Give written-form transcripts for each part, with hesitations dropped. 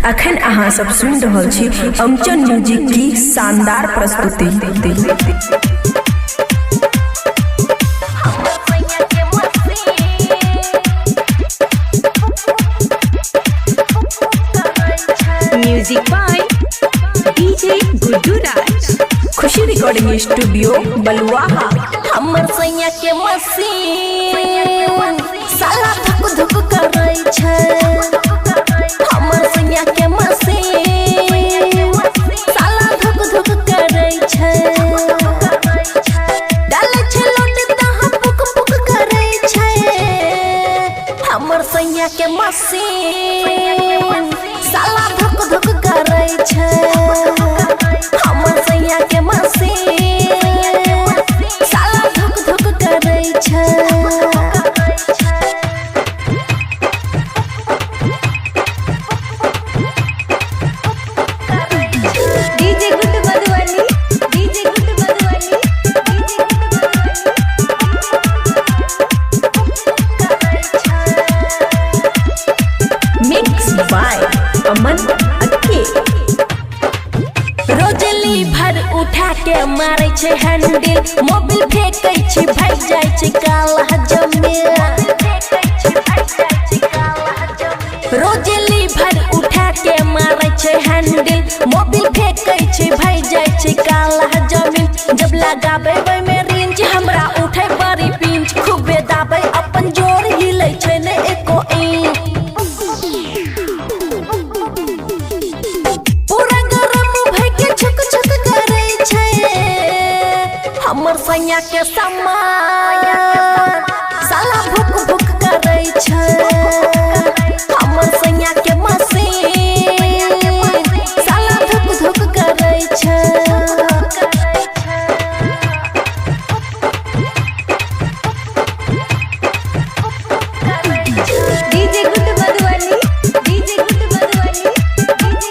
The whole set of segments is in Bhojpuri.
अखन अहाँ सब सुन रहल छी अमचन म्यूजिक की शानदार प्रस्तुति। Music by DJ Guddu Raj, Khushi recording studio Baluaha. हमर सैया के मसीन साला धुक धुक करै छै। हमर सैया के मसीन साला धुक धुक करै छै। डालै छै लोट तहाँ पुक पुक करै छै। हमर सैया के मसीन साला धुक धुक करै छै। हमर सैया के मसीन साला धुक धुक करै छै। DJ Guddu Madhubani, DJ Guddu Madhubani, DJ mix by Aman अक्के। रोजली भर उठा के मारे छै हैंडल, मोबिल फेंकै छै भाग जाय छै काला जमीन। रोजली भर उठा के मारे छै हैंडल, मोबिल फेंकै छै भाग जाय छै काला जमीन। जब लगाबै वै में रेंज हमरा उठै बड़ी पिंच, खूबे दाबै अपन जोर हिलै छै ने एको इंच। पूरा गरम भई के छुक छुक करै छै। हमर सैया के समान साला भुक भुक करै छै। हमर सैया के मसीन साला धुक धुक करै छै। DJ Guddu Madhubani, DJ Guddu Madhubani, DJ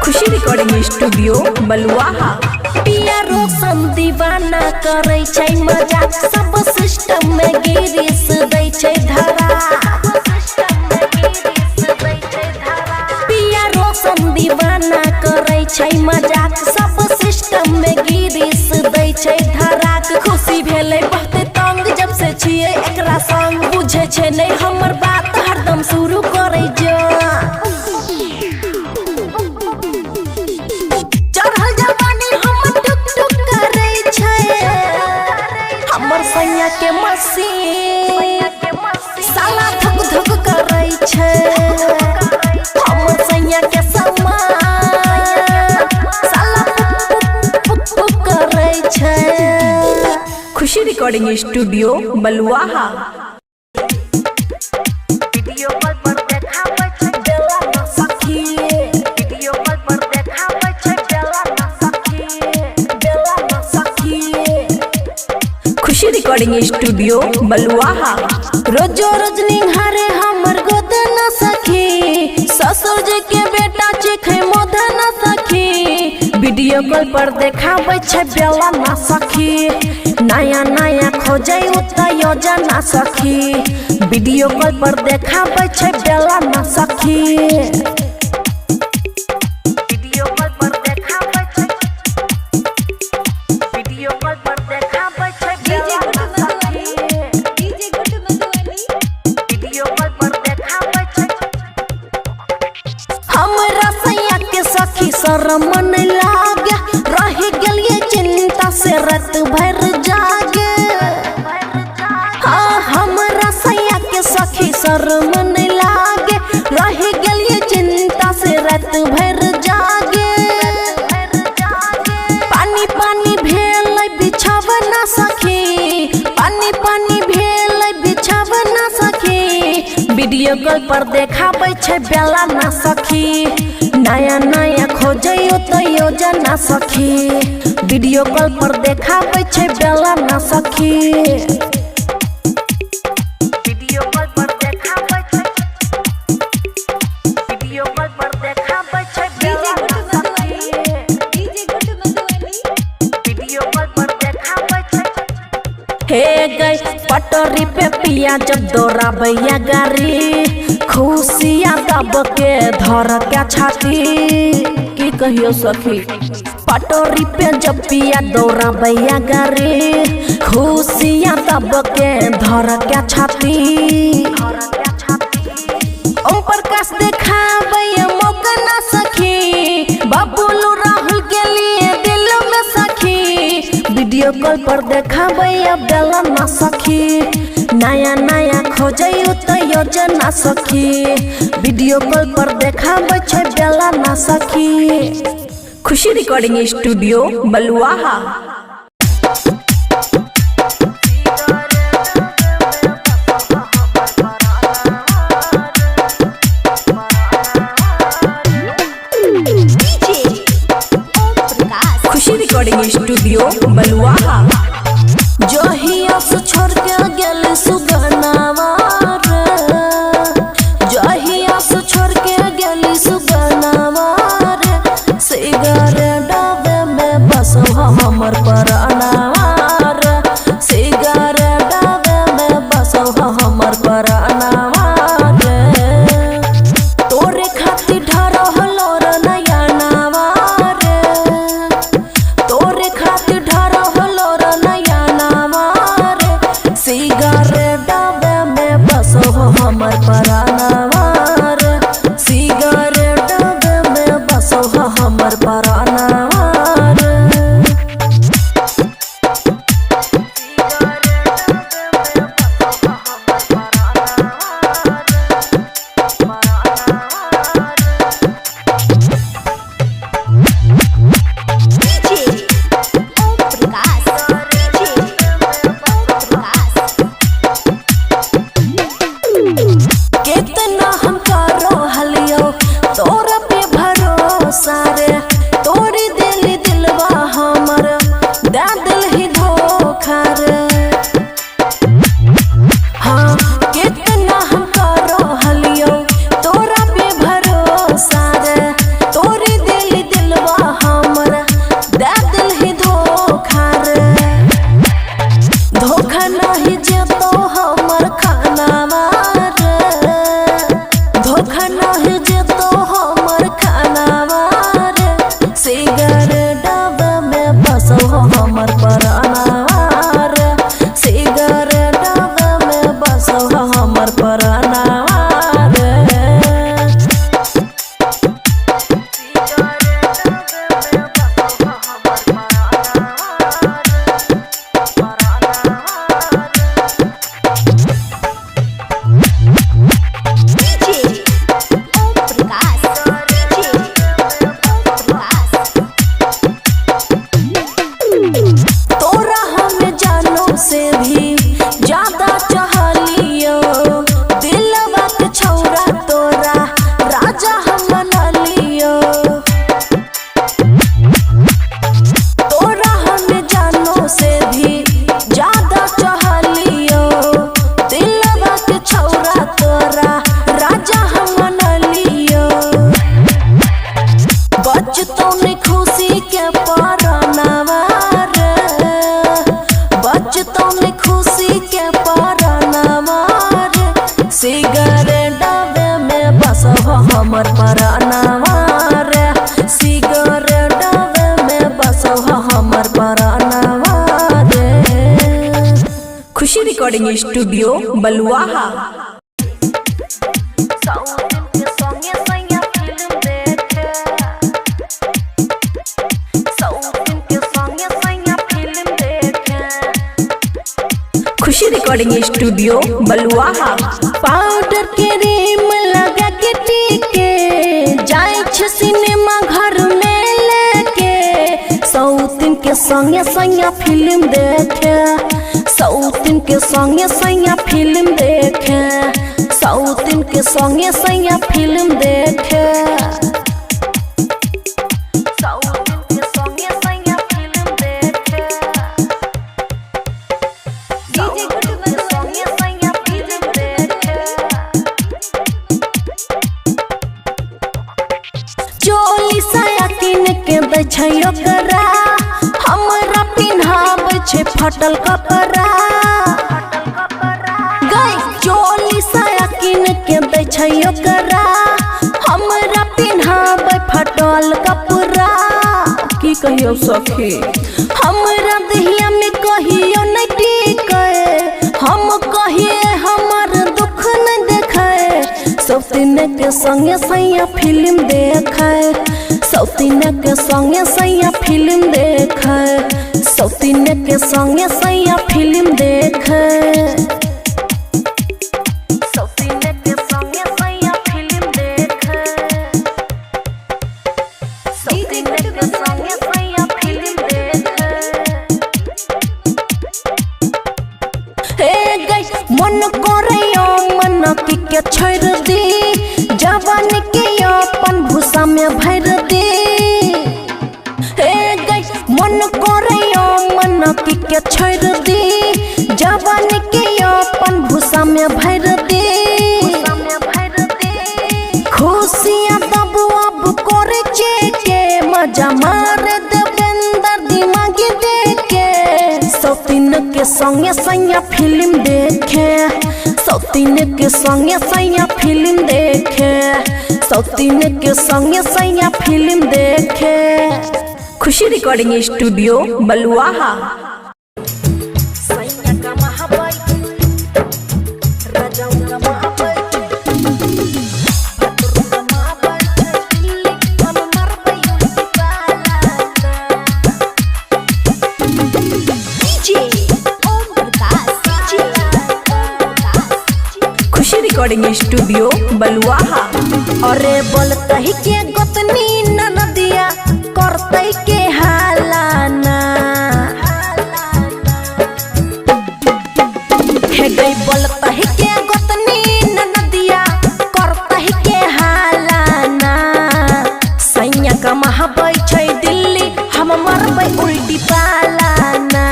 Khushi recording studio Baluaha. पिया रोशन दीवाना करै छै मजाक, सब सिस्टम में गिरीस दै छै धरा। पिया रोशन दीवाना करै छै मजाक, सब सिस्टम में गिरीस दै छै धरा। खुशी भेलै बहुते तंग जब से छियै एकरा संग, बुझे छै नै हमर बात हरदम शुरू करै जो। चढ़ल जवानी हमर टुक टुक करै छै। हमर सैया के मसीन साला धुक धुक करै छै। हमर सैया के समान साला पुक पुक करै छै। खुशी रिकॉर्डिंग स्टूडियो बलुआहा। वीडियो कॉल पर देखाबै छै बेला ना सखी। वीडियो कॉल पर देखाबै छै बेला ना सखी, बेला ना सखी। खुशी रिकॉर्डिंग स्टूडियो बलुआहा। रोजो रोज निहारे हमर गोद न सखी, ससुर जी के बेटा चिखै मोद न सखी। वीडियो कॉल पर देखाबै छै बेला ना सखी, नया नया खोजै उतै योजना सखी। वीडियो कॉल पर देखाबै छै बेला ना सखी। वीडियो कॉल पर देखाबै छै, वीडियो कॉल पर देखाबै छै डीजे बेला गुड्डू ना सखी। Madhubani, DJ Guddu Madhubani. Video call पर देखाबै छै। हमरा सैया के सखी शरम नै लागे, रहि गेलिए चिंता से रात भर जागे। हाँ हमरा सैया के सखी शरम नै लागे, रहि गेलिए चिंता से रात भर जागे। पानी पानी भेलै बिछावना सखी, पानी पानी भेलै बिछावना सखी। वीडियो कॉल पर देखाबै छै बेला ना सखी, नया नया खोजै उतै योजना सखी। वीडियो कॉल पर देखाबै छै बेला ना सखी। वीडियो कॉल पर देखाबै छै, वीडियो कॉल पर देखाबै छै बेला ना सखी। DJ Guddu Madhubani, DJ Guddu Madhubani. Video call पर देखाबै छै। हे गई पटरी पे पिया जब दौड़ा भैया गाड़ी खुशियाँ दब के धर क्या छाती की कहियो सखी। पटरी पे जब पिया दौड़ा भैया गाड़ी खुशियाँ दब के धर क्या छाती। ओम प्रकाश देखा भैया मौका ना सखी बबलू राहुल के लिए दिल में सखी। वीडियो कॉल पर देखा भैया बेला ना सखी नया नया खोजै तो योजना सखी। वीडियो कॉल पर देखा बच्चे बेला ना सखी। खुशी रिकॉर्डिंग स्टूडियो बलुआहा। खुशी रिकॉर्डिंग स्टूडियो बलुआहा। जहिया से छोड़ के गेली सुगनावा रे जहिया से छोड़ के गेली सुगनावा रे सिगरेट डबे में बसो हमर परानावा रे सिगरेट डबे में बसो हमर परानावा रे तोरे खातिर ढारो हलो रे नया नावा रे तोरे खातिर ढारो हलो रे नया नावा रे सिगरेट डबे में बसो हमर परानावा रे सिगरेट डबे में बसो हमर परानावा रे। कितना हम करो हलियो तोरा पे भरोसा रे तोरी दिल दिलवा हमर दे दिल ही धोखा रे। हाँ कितना हम करो हलियो तोरा पे भरोसा रे तोरी दिल दिलवा हमर दे दिल ही धोखा रे। धोखा नहीं जेतो हमर खानावा रे धोखा नहीं जेतो हमर खानावा रे सिगरेट डबे में बसो हमर परानावा रे सिगरेट डबे में बसो हमर परानावा रे। तोरा हमें जानो से भी ज्यादा चाहलियो दिलवा के छौरा तोरा राजा हम बना लियो। तोरा हमें जानो से भी ज्यादा चाहलियो दिलवा के छौरा तोरा राजा हम बना लियो। बचतो ने खुशी के परानावा रे बचतो ने खुशी के परानावा रे सिगरेट डबे में बसो हमर परानावा रे सिगरेट डबे में बसो हमर परानावा रे। खुशी रिकॉर्डिंग स्टूडियो बलुआहा। खुशी रिकॉर्डिंग स्टूडियो बलुआहा। पाउडर क्रीम लगा के टीके जाय छ सिनेमा घर में लेके सौतिन के संगे संगे फिल्म देखे सौतिन के संगे संगे फिल्म देखे सौतिन के संगे संगे फिल्म देखे सौतिन के संगे संगे फिल्म देखे डीजे गुड्डू बदुआनी डीजे गुड्डू बदुआनी चोली साया किन के दै छै ओकरा हमरा पिन्हाबै छै फटल कपड़ा कहियो सखी। हमरा दहिया में कहियो नहीं टिके, हम कहिए हमर दुख न देखे। सौतीन के संगे सैया फिल्म देखे, सौतीन के संगे सैया फिल्म देखे, सौतीन के संगे सैया फिल्म देखे। सौतीन के संगे सैया फिल्म देखे, सौतीन के संगे सैया फिल्म देखे। हे गई मन करैया मन के छोड़ दी, जवान के अपन भूसा में भर दी। हे गई मन करैया मन के छोड़ दी, जवान के अपन भूसा में भर दी। खुशियाँ तब अब करे के मजा मार देवेंद्र दिमागी देखे। सौतीन के संगे सैया फिल्म देखे, सौतीन के संगे सैया फिल्म देखे, सौतीन के संगे सैया फिल्म देखे। खुशी रिकॉर्डिंग स्टूडियो बलुआहा। सैया का महाबाई राजाओं का महाबाई खुशी रिकॉर्डिंग स्टूडियो बलुआहा। अरे बोलतही के गोतनी ननदिया करतई के हालाना। हे गई बोलतही के गोतनी ननदिया करतही के हालाना। सैया का महाबाई छै दिल्ली, हम मरबै उल्टी पालाना।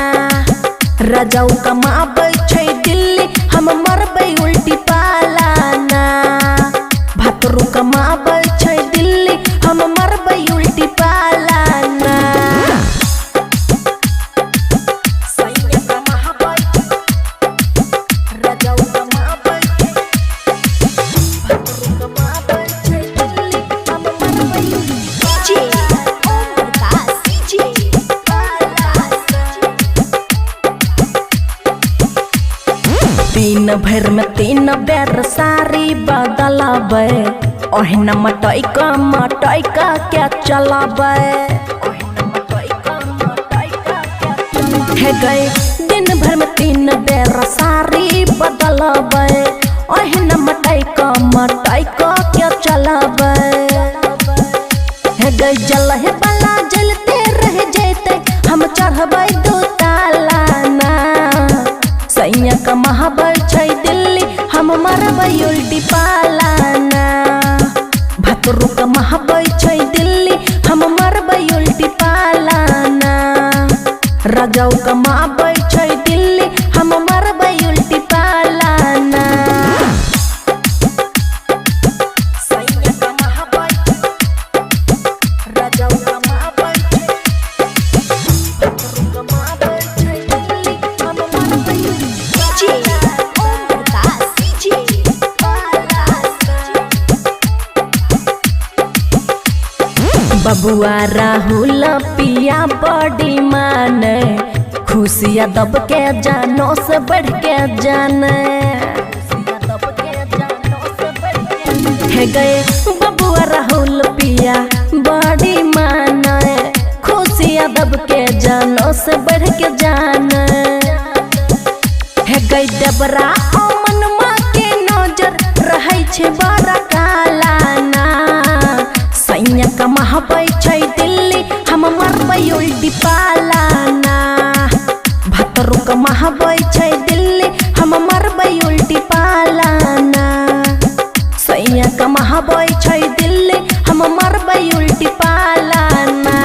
राजाऊ का महाबाई छै दिल्ली, हम मरबै उल्टी पालाना। भातरू का महाबाई छै दिल्ली, हम मरबै उल्टी पालाना। सैया का महाबाई राजाऊ का महाबाई भातरू का महाबाई छै दिल्ली, हम मरबै उल्टी दिन भर में 3 बेर साड़ी बदलाबे। ओहिना मटई का क्या चलाबे। हे गए दिन भर में 3 बेर साड़ी बदलाबे। ओहिना मटई का क्या चलाबे। हे गए जलहे वाला जलते रह जैते, हम चढ़बै 2 तालाना। सैया का महाबाई छै दिल्ली, हम मरबै उल्टी पालाना। भातरू का महाबाई छै दिल्ली, हम मरबै उल्टी पालाना। राजाऊ का महाबाई छै दिल्ली, हम मरबै उल्टी पालाना। सैया का महाबाई राजाऊ का महाबाई भातरू का महाबाई छै दिल्ली, हम मरबै बबुआ राहुल पिया बड़ी माने, खुशिया दब के जानो से बढ़ के जाने। हे गए बबुआ राहुल पिया बड़ी माने, खुशिया दब के जानो से बढ़ के जाने। हे गई डबरा अमन माँ के नजर रहै छे बड़ा कालाना। सैया का महाबाई छै दिल्ली, हम मरबै उल्टी पालाना। भातरू का महाबाई छै दिल्ली, हम मरबै उल्टी पालाना। सैया का महाबाई छै दिल्ली, हम मरबै उल्टी पालाना।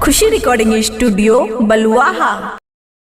खुशी रिकॉर्डिंग स्टूडियो बलुआहा।